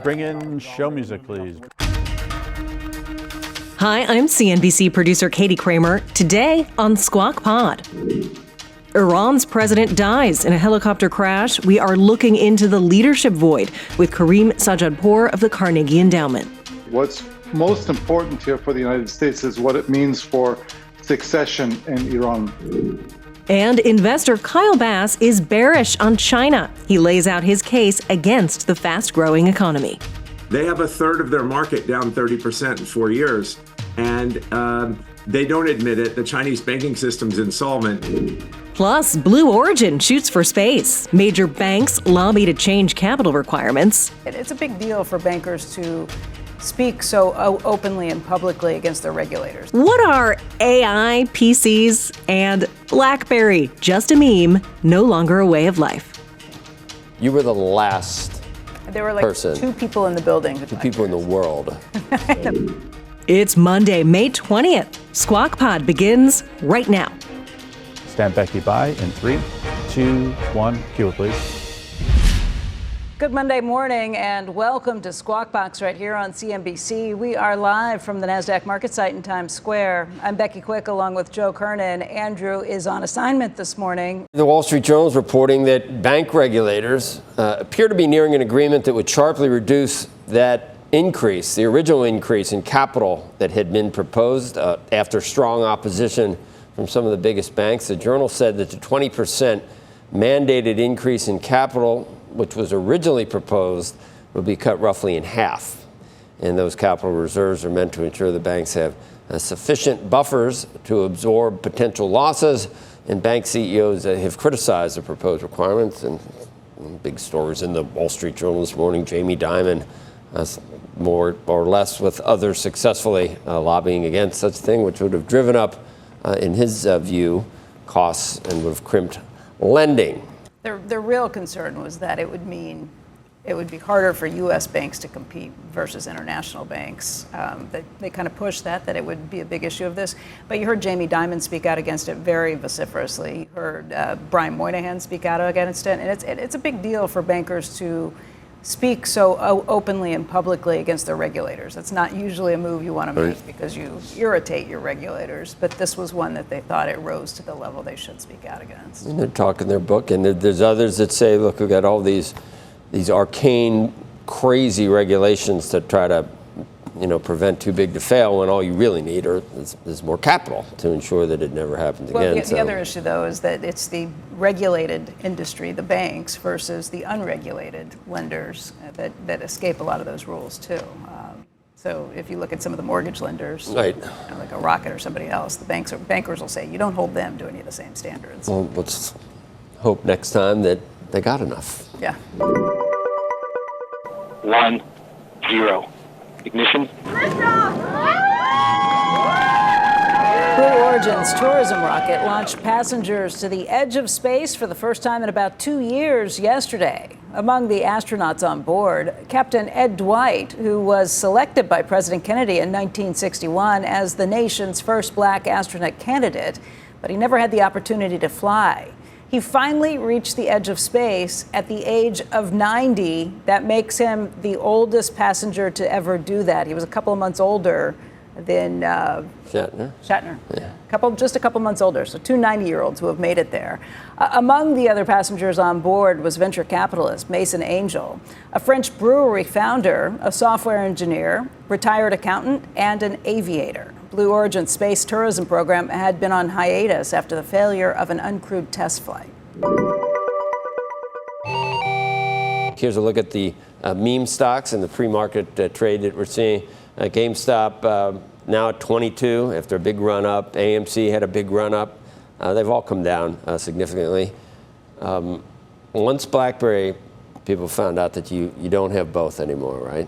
Bring in show music, please. Hi, I'm CNBC producer Katie Kramer. Today on Squawk Pod. Iran's president dies in a helicopter crash. We are looking into the leadership void with Karim Sadjadpour of the Carnegie Endowment. What's most important here for the United States is what it means for succession in Iran. And investor Kyle Bass is bearish on China. He lays out his case against the fast-growing economy. They have a third of their market down 30% in 4 years, and they don't admit it. The Chinese banking system's insolvent. Plus, Blue Origin shoots for space. Major banks lobby to change capital requirements. It's a big deal for bankers to speak so openly and publicly against their regulators. What are AI PCs and BlackBerry? Just a meme, no longer a way of life. You were the last There were like person. two people in the building. Two people in the world. It's Monday, May 20th. Squawk Pod begins right now. Stand Becky by in 3, 2, 1. Cue it, please. Good Monday morning and welcome to Squawk Box right here on CNBC. We are live from the NASDAQ market site in Times Square. I'm Becky Quick along with Joe Kernen. Andrew is on assignment this morning. The Wall Street Journal is reporting that bank regulators appear to be nearing an agreement that would sharply reduce that increase, the original increase in capital that had been proposed after strong opposition from some of the biggest banks. The Journal said that the 20% mandated increase in capital, which was originally proposed, would be cut roughly in half. And those capital reserves are meant to ensure the banks have sufficient buffers to absorb potential losses. And bank CEOs have criticized the proposed requirements. And big stories in the Wall Street Journal this morning. Jamie Dimon, more or less with others successfully lobbying against such a thing, which would have driven up, in his view, costs and would have crimped lending. Their real concern was that it would mean it would be harder for U.S. banks to compete versus international banks. They kind of pushed that it would be a big issue of this. But you heard Jamie Dimon speak out against it very vociferously. You heard Brian Moynihan speak out against it. And it's a big deal for bankers to speak so openly and publicly against their regulators. It's not usually a move you want to make because you irritate your regulators, but this was one that they thought it rose to the level they should speak out against. And they're talking their book, and there's others that say, look, we've got all these arcane, crazy regulations to try to prevent too big to fail, when all you really need is more capital to ensure that it never happens again. The other issue, though, is that it's the regulated industry, the banks, versus the unregulated lenders that escape a lot of those rules, too. So if you look at some of the mortgage lenders, right, like a Rocket or somebody else, the bankers will say, you don't hold them to any of the same standards. Well, let's hope next time that they got enough. Yeah. 1, 0. Ignition. Blue Origin's tourism rocket launched passengers to the edge of space for the first time in about 2 years yesterday. Among the astronauts on board, Captain Ed Dwight, who was selected by President Kennedy in 1961 as the nation's first black astronaut candidate, but he never had the opportunity to fly. He finally reached the edge of space at the age of 90. That makes him the oldest passenger to ever do that. He was a couple of months older than Shatner. Yeah. Just a couple months older. So two 90-year-olds who have made it there. Among the other passengers on board was venture capitalist Mason Angel, a French brewery founder, a software engineer, retired accountant, and an aviator. Blue Origin's space tourism program had been on hiatus after the failure of an uncrewed test flight. Here's a look at the meme stocks and the pre-market trade that we're seeing. GameStop now at 22 after a big run up. AMC had a big run up. They've all come down significantly. Once BlackBerry, people found out that you don't have both anymore, right?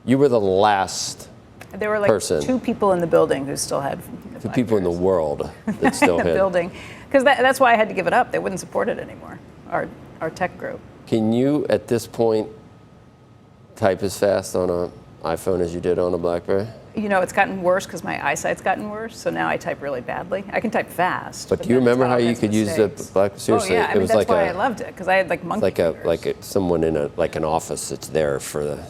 You were the last There were like person. Two people in the building who still had Two people in the world that still in the had building, because that's why I had to give it up. They wouldn't support it anymore. Our tech group. Can you at this point type as fast on an iPhone as you did on a BlackBerry? it's gotten worse because my eyesight's gotten worse. So now I type really badly. I can type fast. But do you remember how you could use the seriously? Oh yeah, it was that's like why I loved it, because I had like monkey fingers. Someone in an office that's there for the.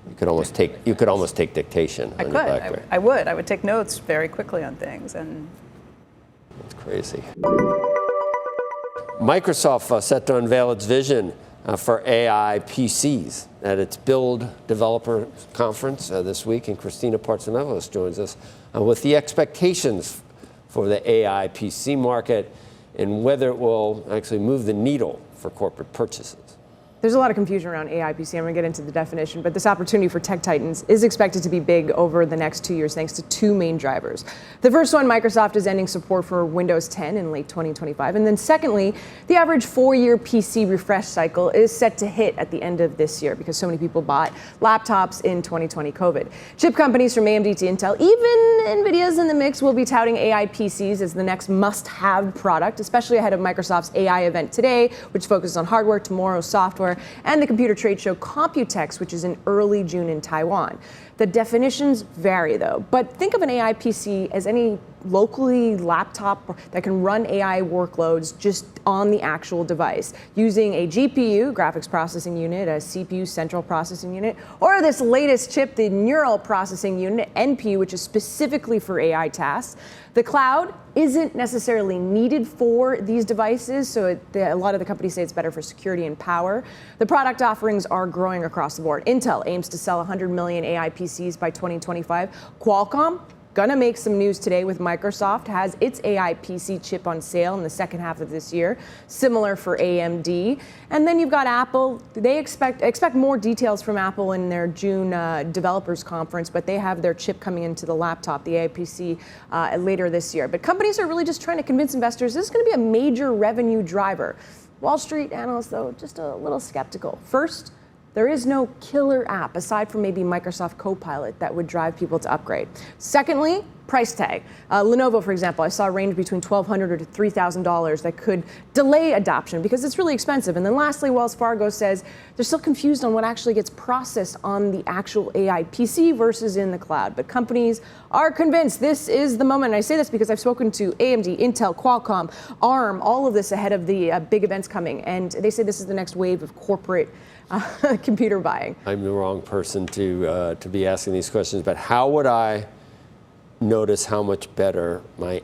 You could almost take dictation. I on could. Your BlackBerry. I would take notes very quickly on things, and it's crazy. Microsoft set to unveil its vision for AI PCs at its Build Developer Conference this week, and Kristina Partsinevelos joins us with the expectations for the AI PC market and whether it will actually move the needle for corporate purchases. There's a lot of confusion around AI PC. I'm going to get into the definition, but this opportunity for tech titans is expected to be big over the next 2 years thanks to two main drivers. The first one, Microsoft is ending support for Windows 10 in late 2025. And then secondly, the average 4-year PC refresh cycle is set to hit at the end of this year because so many people bought laptops in 2020 COVID. Chip companies from AMD to Intel, even NVIDIA's in the mix, will be touting AI PCs as the next must-have product, especially ahead of Microsoft's AI event today, which focuses on hardware, tomorrow's software, and the computer trade show Computex, which is in early June in Taiwan. The definitions vary, though, but think of an AI PC as any locally laptop that can run AI workloads just on the actual device, using a GPU, graphics processing unit, a CPU, central processing unit, or this latest chip, the neural processing unit, NPU, which is specifically for AI tasks. The cloud isn't necessarily needed for these devices, so a lot of the companies say it's better for security and power. The product offerings are growing across the board. Intel aims to sell 100 million AI PCs by 2025. Qualcomm gonna make some news today with Microsoft, has its AI PC chip on sale in the second half of this year, similar for AMD. And then you've got Apple. They expect more details from Apple in their June developers conference, but they have their chip coming into the laptop, the AI PC, later this year. But companies are really just trying to convince investors this is gonna be a major revenue driver. Wall Street analysts, though, just a little skeptical. First, there is no killer app, aside from maybe Microsoft Copilot, that would drive people to upgrade. Secondly, price tag. Lenovo, for example, I saw a range between $1,200 to $3,000 that could delay adoption because it's really expensive. And then lastly, Wells Fargo says they're still confused on what actually gets processed on the actual AI PC versus in the cloud. But companies are convinced this is the moment. And I say this because I've spoken to AMD, Intel, Qualcomm, ARM, all of this ahead of the big events coming. And they say this is the next wave of corporate computer buying. I'm the wrong person to be asking these questions, but how would I notice how much better my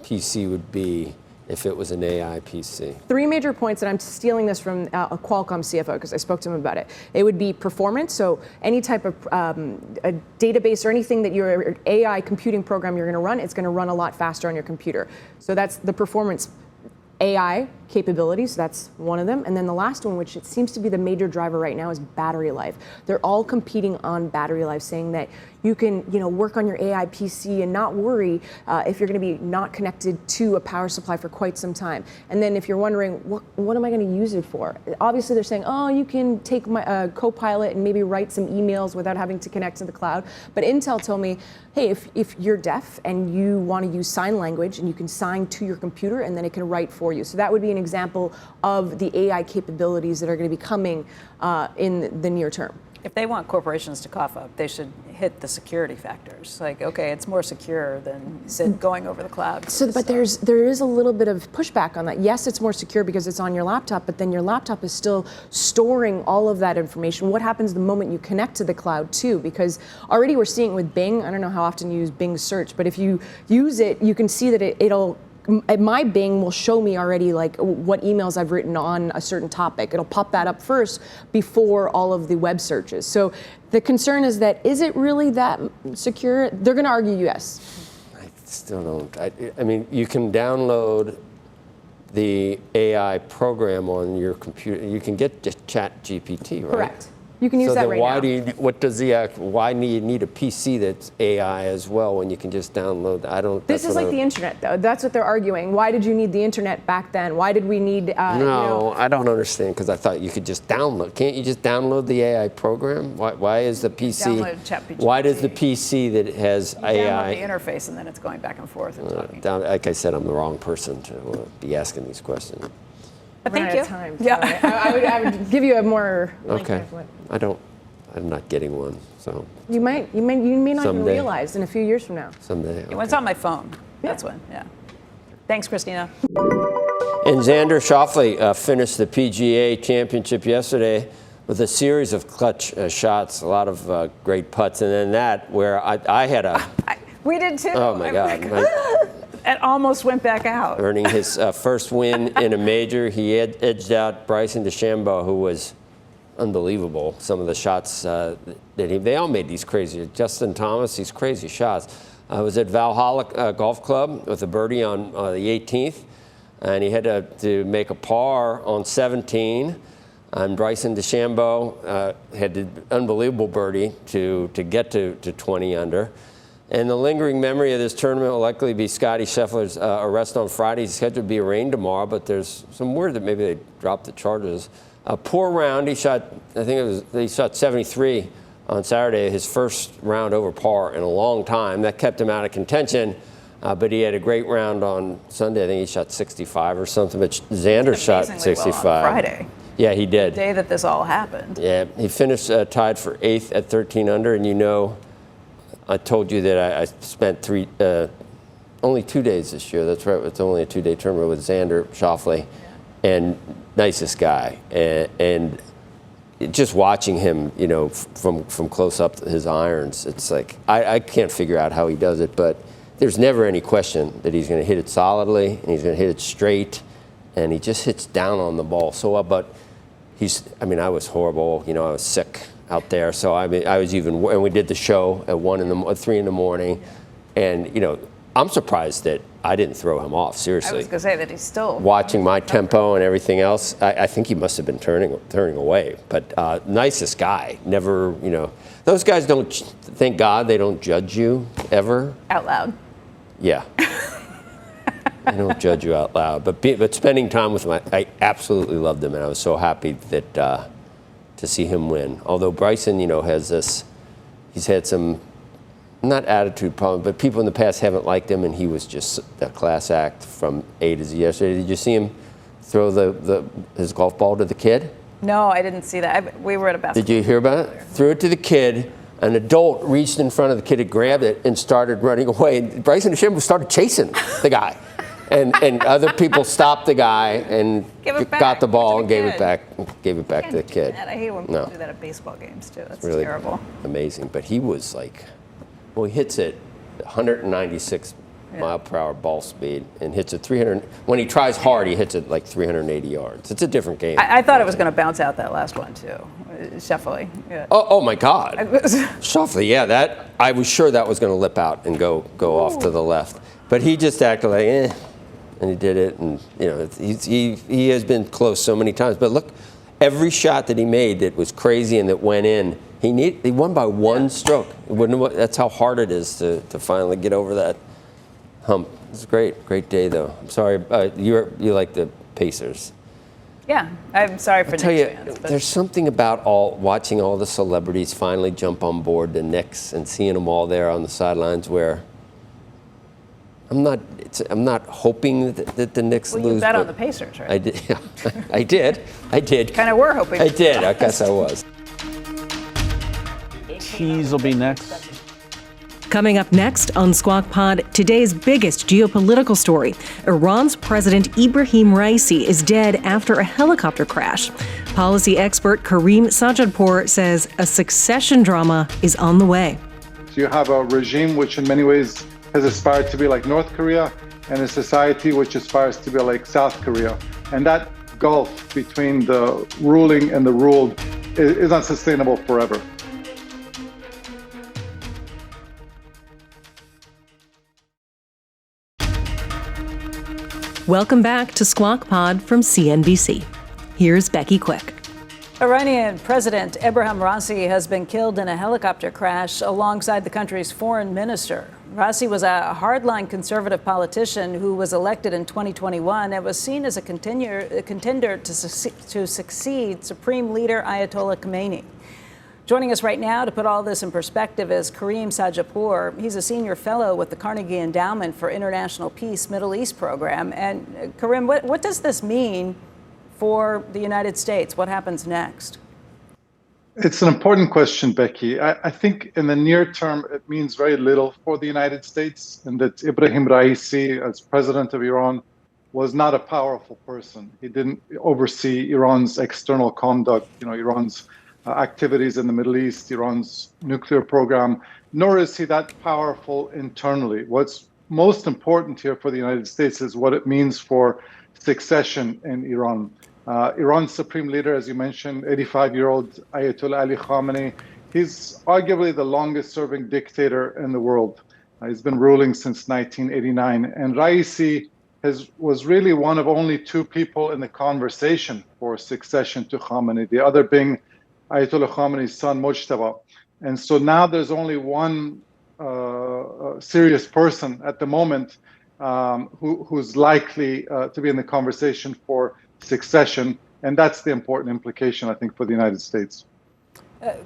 PC would be if it was an AI PC? 3 major points, and I'm stealing this from a Qualcomm CFO because I spoke to him about it. It would be performance, so any type of a database or anything that your AI computing program you're going to run, it's going to run a lot faster on your computer. So that's the performance. AI capabilities, that's one of them. And then the last one, which it seems to be the major driver right now, is battery life. They're all competing on battery life, saying that you can, work on your AI PC and not worry if you're going to be not connected to a power supply for quite some time. And then if you're wondering, what am I going to use it for? Obviously, they're saying, you can take my Copilot and maybe write some emails without having to connect to the cloud. But Intel told me, hey, if you're deaf and you want to use sign language and you can sign to your computer and then it can write for you. So that would be an example of the AI capabilities that are going to be coming in the near term. If they want corporations to cough up, they should hit the security factors. Like, okay, it's more secure than going over the cloud. But there is a little bit of pushback on that. Yes, it's more secure because it's on your laptop, but then your laptop is still storing all of that information. What happens the moment you connect to the cloud too? Because already we're seeing it with Bing. I don't know how often you use Bing search, but if you use it, you can see that it'll my Bing will show me already like what emails I've written on a certain topic. It'll pop that up first before all of the web searches. So the concern is that, is it really that secure? They're going to argue yes. I still don't. I mean, you can download the AI program on your computer. You can get just ChatGPT, right? Correct. You can use that right now. Why do you need a PC that's AI as well when you can just download? This is like the internet, though. That's what they're arguing. Why did you need the internet back then? Why did we need? No, I don't understand, because I thought you could just download. Can't you just download the AI program? Why is the PC? Download ChatGPT. Why does the PC that has AI? Download the interface and then it's going back and forth and talking. Like I said, I'm the wrong person to be asking these questions. But thank you. Time, so I would give you a more. Okay. I don't I'm not getting one. So you may not even Someday. realize in a few years from now. someday. When it's on my phone, that's when, yeah. Thanks, Kristina. And Xander Schauffele finished the PGA Championship yesterday with a series of clutch shots, a lot of great putts, and then that where I had a. We did too. Oh my God! It almost went back out. Earning his first win in a major, he edged out Bryson DeChambeau, who was unbelievable. Some of the shots they all made these crazy. Justin Thomas, these crazy shots. I was at Valhalla Golf Club with a birdie on the 18th. And he had to make a par on 17. And Bryson DeChambeau had an unbelievable birdie to get to 20 under. And the lingering memory of this tournament will likely be Scottie Scheffler's arrest on Friday. He's scheduled to be arraigned tomorrow, but there's some word that maybe they dropped the charges. A poor round. He shot 73 on Saturday, his first round over par in a long time. That kept him out of contention. But he had a great round on Sunday. I think he shot 65 or something. But Xander shot 65. Well on Friday. Yeah, he did. The day that this all happened. Yeah, he finished tied for 8th at 13 under. And I told you that I spent only 2 days this year. That's right. It's only a 2-day tournament with Xander Schauffele, and nicest guy. And just watching him, from close up his irons, it's like I can't figure out how he does it, but. There's never any question that he's going to hit it solidly and he's going to hit it straight, and he just hits down on the ball so well. But I was horrible. I was sick out there, so I was even. And we did the show at 3 in the morning, and I'm surprised that I didn't throw him off. Seriously, I was going to say that he's still watching my tempo and everything else. I think he must have been turning away. But nicest guy. Never, those guys don't. Thank God they don't judge you ever out loud. Yeah. I don't judge you out loud, but spending time with him, I absolutely loved him, and I was so happy that to see him win. Although Bryson, has this, he's had some, not attitude problem, but people in the past haven't liked him, and he was just a class act from A to Z yesterday. Did you see him throw his golf ball to the kid? No, I didn't see that. We were at a basketball. Did you hear about it? Threw it to the kid. An adult reached in front of the kid and grabbed it and started running away. And Bryson DeChambeau started chasing the guy. And other people stopped the guy and got the ball and gave it back to the kid. I hate when people do that at baseball games, too. That's really terrible. Amazing. But he was he hits it 196 mile per hour ball speed and hits it 300. When he tries hard, he hits it 380 yards. It's a different game. I thought it was going to bounce out that last one, too. Schauffele. Yeah. Oh my God. Schauffele, yeah, that I was sure that was going to lip out and go off to the left. But he just acted like, and he did it. And, he has been close so many times. But look, every shot that he made that was crazy and that went in, he won by one stroke. That's how hard it is to finally get over that hump. It's a great day, though. I'm sorry, you like the Pacers. Yeah, I'm sorry for Knicks fans. But there's something about watching all the celebrities finally jump on board the Knicks and seeing them all there on the sidelines where I'm not hoping that the Knicks lose. You bet on the Pacers, right? I did. Yeah, I did. Kind of were hoping. I did. I guess I was. Cheese will be next. Coming up next on Squawk Pod, today's biggest geopolitical story. Iran's President Ebrahim Raisi is dead after a helicopter crash. Policy expert Karim Sadjadpour says a succession drama is on the way. So you have a regime which in many ways has aspired to be like North Korea, and a society which aspires to be like South Korea. And that gulf between the ruling and the ruled is unsustainable forever. Welcome back to Squawk Pod from CNBC. Here's Becky Quick. Iranian President Ebrahim Raisi has been killed in a helicopter crash alongside the country's foreign minister. Raisi was a hardline conservative politician who was elected in 2021 and was seen as a contender to succeed Supreme Leader Ayatollah Khamenei. Joining us right now to put all this in perspective is Karim Sadjadpour. He's a senior fellow with the Carnegie Endowment for International Peace Middle East Program. And Karim, what does this mean for the United States? What happens next? It's an important question, Becky. I think in the near term, it means very little for the United States, and that Ebrahim Raisi, as president of Iran, was not a powerful person. He didn't oversee Iran's external conduct, Iran's activities in the Middle East, Iran's nuclear program, nor is he that powerful internally. What's most important here for the United States is what it means for succession in Iran. Iran's supreme leader, as you mentioned, 85-year-old Ayatollah Ali Khamenei, he's arguably the longest serving dictator in the world. He's been ruling since 1989. And Raisi was really one of only two people in the conversation for succession to Khamenei, the other being Ayatollah Khamenei's son, Mojtaba. And so now there's only one serious person at the moment who's likely to be in the conversation for succession, and that's the important implication, I think, for the United States.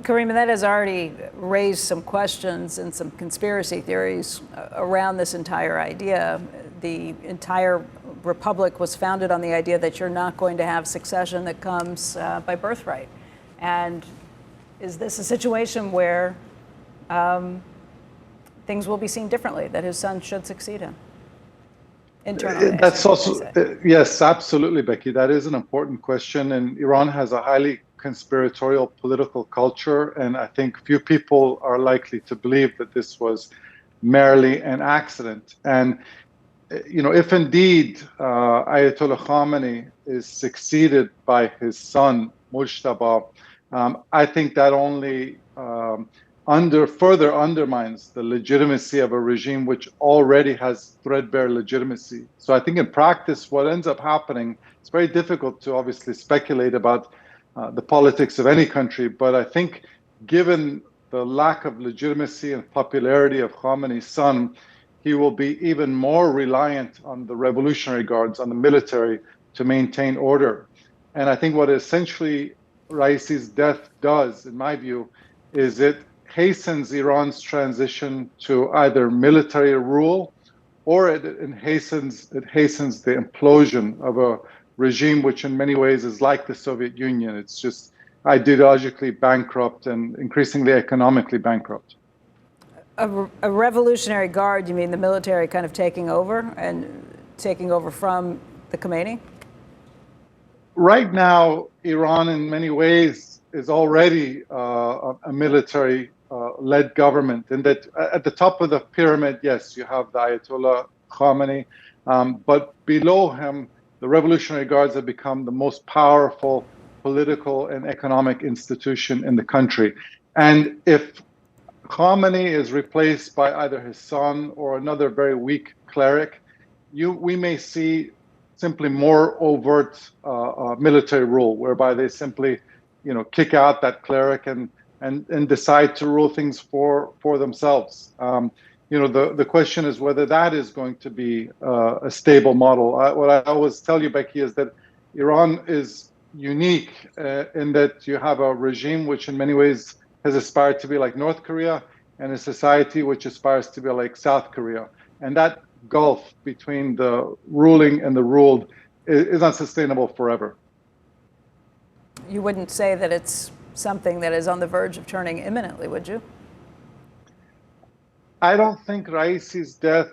Karim, that has already raised some questions and some conspiracy theories around this entire idea. The entire republic was founded on the idea that you're not going to have succession that comes by birthright. And is this a situation where things will be seen differently, that his son should succeed him? Internally, that's also, yes, absolutely, Becky. That is an important question. And Iran has a highly conspiratorial political culture. And I think few people are likely to believe that this was merely an accident. And, if indeed Ayatollah Khamenei is succeeded by his son, Mojtaba, I think that only further undermines the legitimacy of a regime which already has threadbare legitimacy. So I think in practice, what ends up happening, it's very difficult to obviously speculate about the politics of any country, but I think given the lack of legitimacy and popularity of Khamenei's son, he will be even more reliant on the Revolutionary Guards, on the military, to maintain order. And I think what essentially Raisi's death does, in my view, is it hastens Iran's transition to either military rule, or it hastens the implosion of a regime which in many ways is like the Soviet Union. It's just ideologically bankrupt and increasingly economically bankrupt. A revolutionary guard, you mean the military kind of taking over from the Khomeini? Right now, Iran in many ways is already a military-led government, in that at the top of the pyramid, yes, you have the Ayatollah Khamenei, but below him, the Revolutionary Guards have become the most powerful political and economic institution in the country. And if Khamenei is replaced by either his son or another very weak cleric, we may see simply more overt military rule, whereby they simply, kick out that cleric and decide to rule things for themselves. The question is whether that is going to be a stable model. What I always tell you, Becky, is that Iran is unique in that you have a regime which in many ways has aspired to be like North Korea, and a society which aspires to be like South Korea. And that gulf between the ruling and the ruled is unsustainable forever. You wouldn't say that it's something that is on the verge of turning imminently, would you? I don't think Raisi's death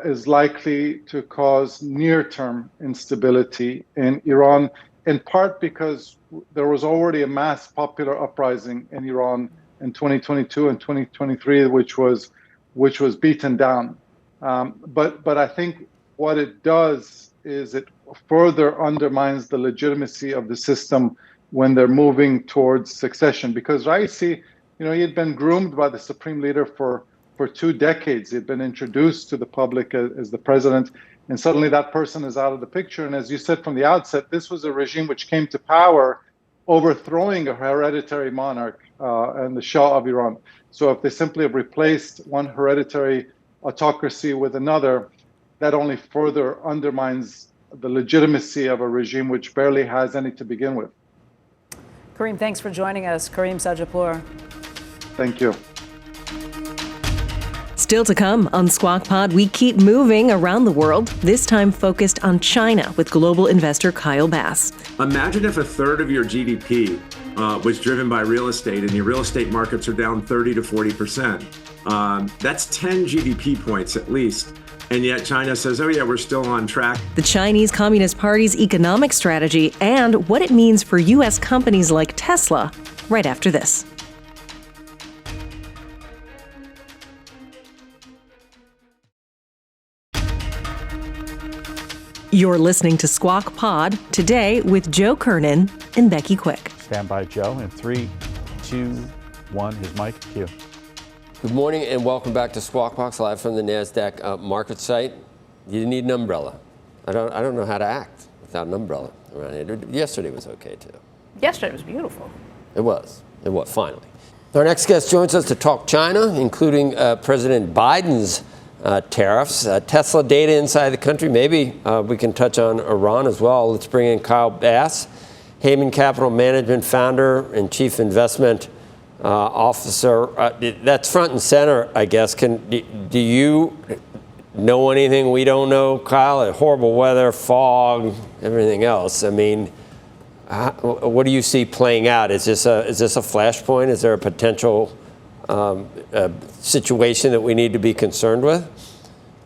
is likely to cause near-term instability in Iran, in part because there was already a mass popular uprising in Iran in 2022 and 2023, which was beaten down. But I think what it does is it further undermines the legitimacy of the system when they're moving towards succession. Because Raisi, he had been groomed by the supreme leader for 2 decades. He had been introduced to the public as the president, and suddenly that person is out of the picture. And as you said from the outset, this was a regime which came to power overthrowing a hereditary monarch and the Shah of Iran. So if they simply have replaced one hereditary autocracy with another, that only further undermines the legitimacy of a regime which barely has any to begin with. Karim, thanks for joining us. Karim Sadjadpour. Thank you. Still to come on Squawk Pod, we keep moving around the world, this time focused on China with global investor Kyle Bass. Imagine if a third of your GDP was driven by real estate, and the real estate markets are down 30 to 40%. That's 10 GDP points at least. And yet China says, oh yeah, we're still on track. The Chinese Communist Party's economic strategy and what it means for U.S. companies like Tesla, right after this. You're listening to Squawk Pod today with Joe Kernen and Becky Quick. Stand by, Joe. In 3, 2, 1, his mic, cue. Good morning and welcome back to Squawk Box live from the NASDAQ market site. You need an umbrella. I don't know how to act without an umbrella around here. Yesterday was okay too. Yesterday was beautiful. It was finally. Our next guest joins us to talk China, including President Biden's tariffs, Tesla data inside the country. Maybe we can touch on Iran as well. Let's bring in Kyle Bass, Hayman Capital Management founder and chief investment officer. That's front and center, I guess. Do you know anything we don't know, Kyle? Horrible weather, fog, everything else. I mean, what do you see playing out? Is this a flashpoint? Is there a potential situation that we need to be concerned with?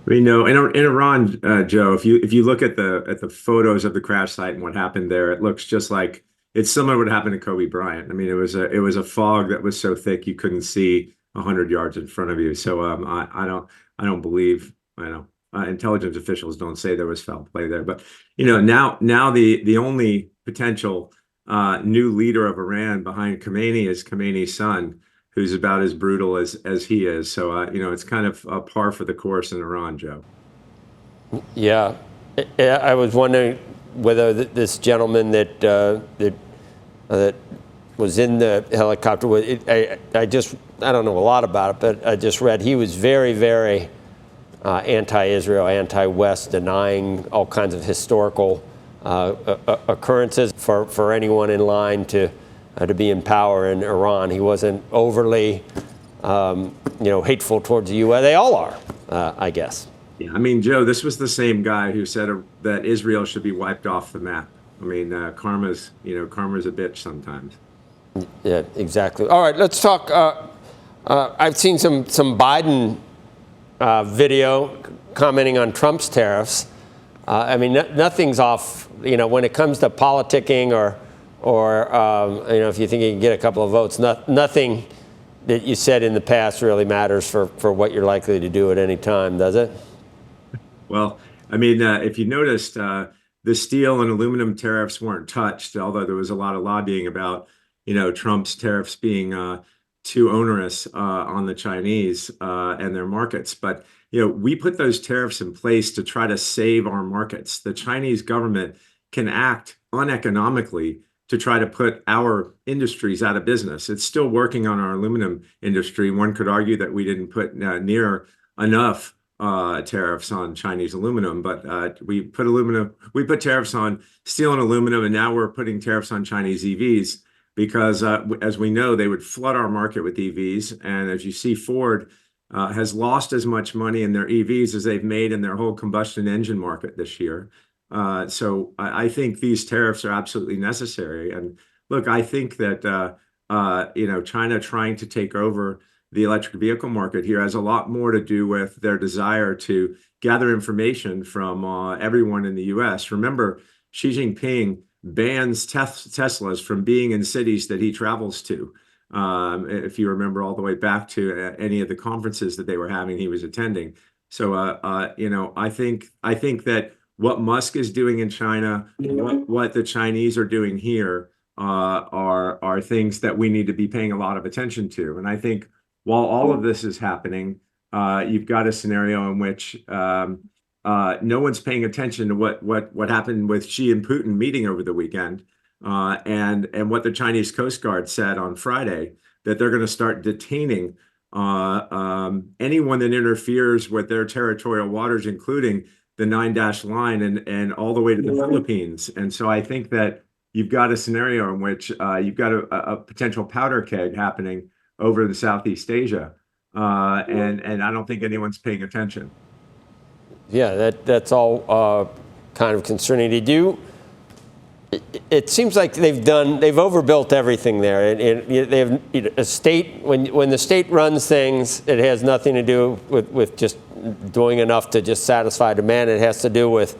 We know in Iran, Joe. If you look at the photos of the crash site and what happened there, it looks just like it's similar to what happened to Kobe Bryant. I mean, it was a fog that was so thick you couldn't see 100 yards in front of you. So I don't believe, intelligence officials don't say there was foul play there. But now the only potential new leader of Iran behind Khomeini is Khomeini's son, who's about as brutal as he is. So, it's kind of a par for the course in Iran, Joe. Yeah. I was wondering whether this gentleman that was in the helicopter, I don't know a lot about it, but I just read he was very, very anti-Israel, anti-West, denying all kinds of historical occurrences for anyone in line to be in power in Iran. He wasn't overly, hateful towards the U.S. They all are, I guess. Yeah, I mean, Joe, this was the same guy who said that Israel should be wiped off the map. I mean, karma's a bitch sometimes. Yeah, exactly. All right, let's talk. I've seen some Biden video commenting on Trump's tariffs. I mean, nothing's off. When it comes to politicking or if you think you can get a couple of votes, nothing that you said in the past really matters for what you're likely to do at any time, does it? Well, I mean, if you noticed, the steel and aluminum tariffs weren't touched, although there was a lot of lobbying about, Trump's tariffs being too onerous on the Chinese and their markets. But, we put those tariffs in place to try to save our markets. The Chinese government can act uneconomically to try to put our industries out of business. It's still working on our aluminum industry. One could argue that we didn't put near enough tariffs on Chinese aluminum, but we put tariffs on steel and aluminum, and now we're putting tariffs on Chinese EVs because, as we know, they would flood our market with EVs. And as you see, Ford has lost as much money in their EVs as they've made in their whole combustion engine market this year. So I think these tariffs are absolutely necessary. And look, I think that China trying to take over the electric vehicle market here has a lot more to do with their desire to gather information from everyone in the U.S. Remember, Xi Jinping bans Teslas from being in cities that he travels to. If you remember all the way back to any of the conferences that they were having, he was attending. So, I think that what Musk is doing in China, what the Chinese are doing here, are things that we need to be paying a lot of attention to. And I think while all of this is happening, you've got a scenario in which no one's paying attention to what happened with Xi and Putin meeting over the weekend, and what the Chinese Coast Guard said on Friday, that they're going to start detaining anyone that interferes with their territorial waters, including the 9-dash line and all the way to the Philippines. And so I think that you've got a scenario in which you've got a potential powder keg happening over in Southeast Asia, and I don't think anyone's paying attention. Yeah, that's all kind of concerning. it seems like they've overbuilt everything there. They have a state, when the state runs things, it has nothing to do with just doing enough to just satisfy demand. It has to do with,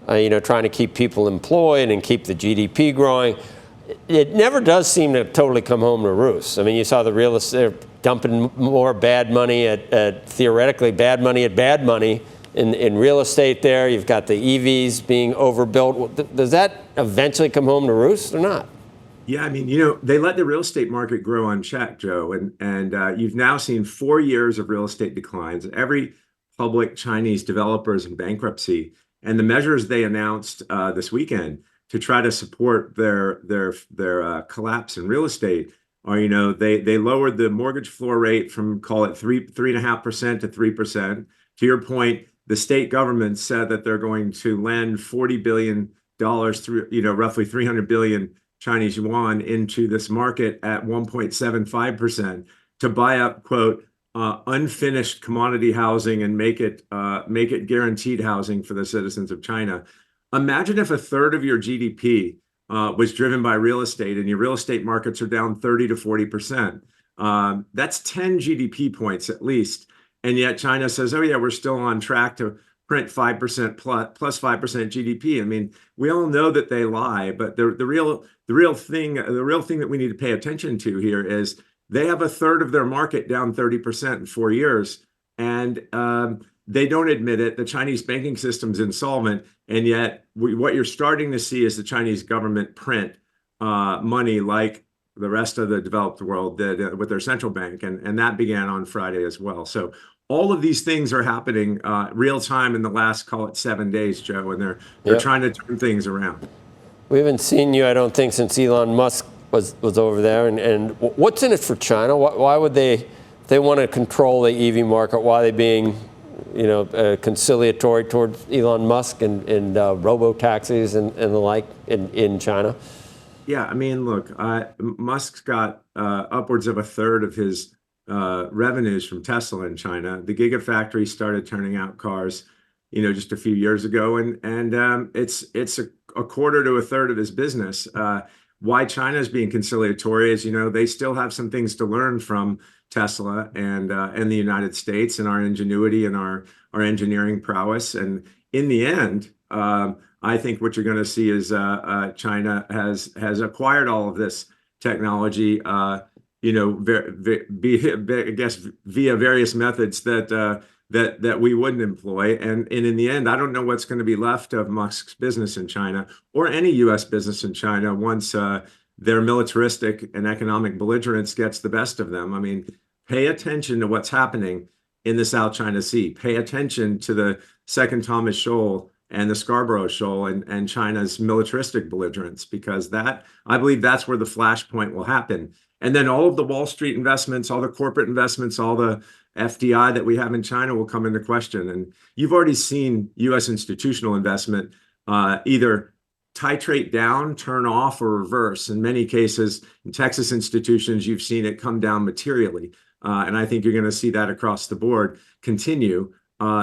trying to keep people employed and keep the GDP growing. It never does seem to totally come home to roost. I mean, you saw the real estate dumping more bad money theoretically bad money in real estate there. You've got the EVs being overbuilt. Does that eventually come home to roost or not? Yeah, I mean, they let the real estate market grow unchecked, Joe, and you've now seen 4 years of real estate declines. Every public Chinese developer is in bankruptcy, and the measures they announced this weekend to try to support their collapse in real estate are, they lowered the mortgage floor rate from, call it 3.5% to 3%. To your point, the state government said that they're going to lend $40 billion through, roughly 300 billion Chinese yuan into this market at 1.75% to buy up, quote, unfinished commodity housing and make it guaranteed housing for the citizens of China. Imagine if a third of your GDP was driven by real estate and your real estate markets are down 30 to 40%. That's 10 GDP points at least. And yet China says, oh yeah, we're still on track to print 5% plus 5% GDP. I mean, we all know that they lie, but the real thing that we need to pay attention to here is they have a third of their market down 30% in 4 years, and they don't admit it. The Chinese banking system's insolvent, and yet what you're starting to see is the Chinese government print money like the rest of the developed world did with their central bank, and that began on Friday as well. So all of these things are happening real time in the last, call it 7 days, Joe, and they're trying to turn things around. We haven't seen you, I don't think, since Elon Musk was over there. And what's in it for China? Why would they want to control the EV market? Why are they being, conciliatory towards Elon Musk and robo-taxis and the like in China? Yeah, I mean, look, Musk's got upwards of a third of his revenues from Tesla in China. The Gigafactory started turning out cars, just a few years ago, and it's a quarter to a third of his business. Why China is being conciliatory is, they still have some things to learn from Tesla and the United States and our ingenuity and our engineering prowess. And in the end, I think what you're going to see is China has acquired all of this technology, I guess via various methods that we wouldn't employ. And in the end, I don't know what's going to be left of Musk's business in China or any U.S. business in China once their militaristic and economic belligerence gets the best of them. I mean, pay attention to what's happening in the South China Sea. Pay attention to the Second Thomas Shoal and the Scarborough Shoal and China's militaristic belligerence, because I believe that's where the flashpoint will happen. And then all of the Wall Street investments, all the corporate investments, all the FDI that we have in China will come into question. And you've already seen U.S. institutional investment either titrate down, turn off, or reverse. In many cases, in Texas institutions, you've seen it come down materially. And I think you're going to see that across the board continue.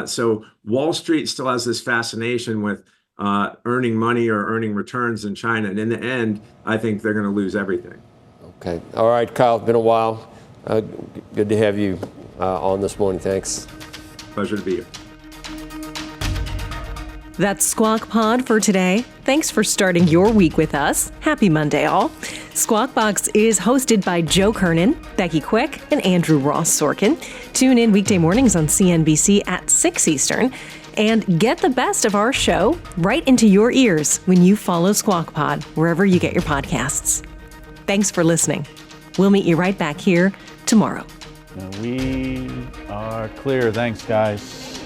So Wall Street still has this fascination with earning money or earning returns in China. And in the end, I think they're going to lose everything. Okay. All right, Kyle, it's been a while. Good to have you on this morning. Thanks. Pleasure to be here. That's Squawk Pod for today. Thanks for starting your week with us. Happy Monday, all. Squawk Box is hosted by Joe Kernen, Becky Quick, and Andrew Ross Sorkin. Tune in weekday mornings on CNBC at 6 Eastern. And get the best of our show right into your ears when you follow Squawk Pod wherever you get your podcasts. Thanks for listening. We'll meet you right back here tomorrow. We are clear. Thanks, guys.